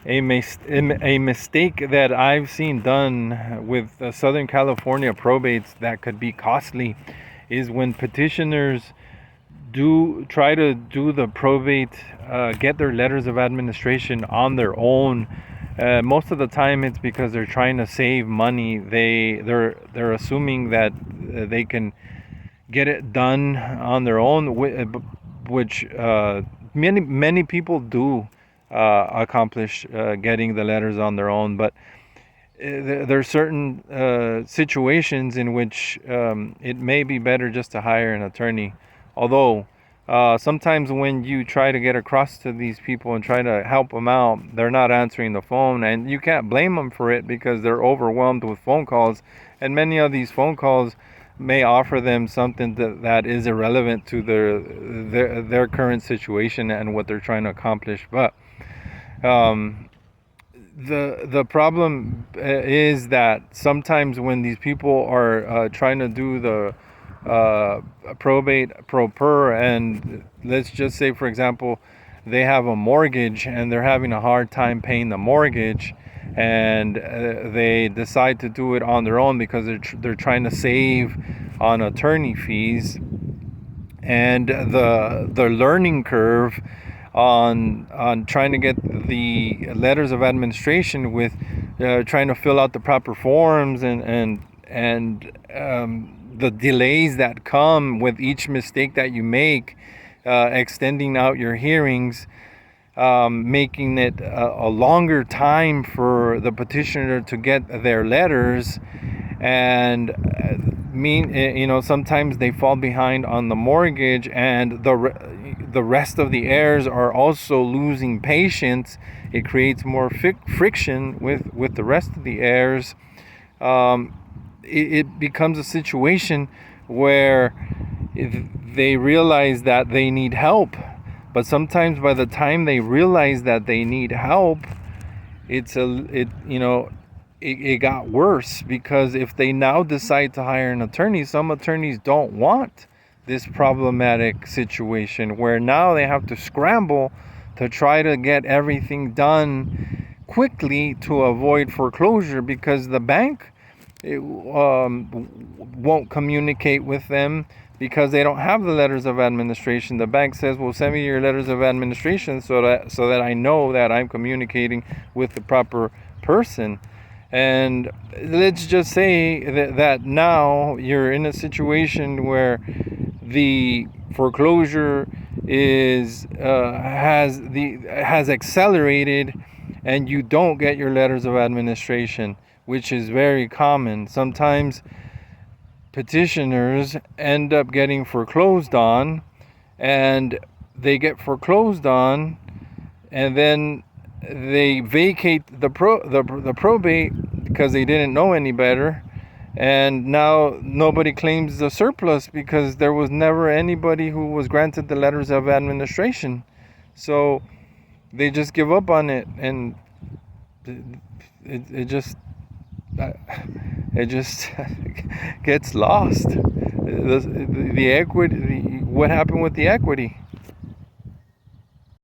A mistake that I've seen done with Southern California probates that could be costly is when petitioners do try to do the probate, get their letters of administration on their own. Most of the time, it's because they're trying to save money. They're assuming that they can get it done on their own, which many people do accomplish getting the letters on their own. But there are certain situations in which it may be better just to hire an attorney. Although sometimes when you try to get across to these people and try to help them out, they're not answering the phone, and you can't blame them for it because they're overwhelmed with phone calls, and many of these phone calls may offer them something that is irrelevant to their current situation and what they're trying to accomplish. But the problem is that sometimes when these people are trying to do the probate pro per, and let's just say, for example, they have a mortgage and they're having a hard time paying the mortgage, and they decide to do it on their own because they're trying to save on attorney fees, and the learning curve on trying to get the letters of administration with trying to fill out the proper forms, and the delays that come with each mistake that you make, extending out your hearings, making it a longer time for the petitioner to get their letters, and sometimes they fall behind on the mortgage, and the rest of the heirs are also losing patience. It creates more friction with the rest of the heirs. It becomes a situation where they realize that they need help, but sometimes by the time they realize that they need help, it got worse, because if they now decide to hire an attorney, some attorneys don't want this problematic situation where now they have to scramble to try to get everything done quickly to avoid foreclosure, because the bank won't communicate with them because they don't have the letters of administration. The bank says, well, send me your letters of administration so that I know that I'm communicating with the proper person. And let's just say that now you're in a situation where the foreclosure has accelerated, and you don't get your letters of administration, which is very common. Sometimes petitioners end up getting foreclosed on, and they get foreclosed on, and then they vacate the probate because they didn't know any better, and now nobody claims the surplus because there was never anybody who was granted the letters of administration. So they just give up on it, and it just gets lost. The equity, what happened with the equity?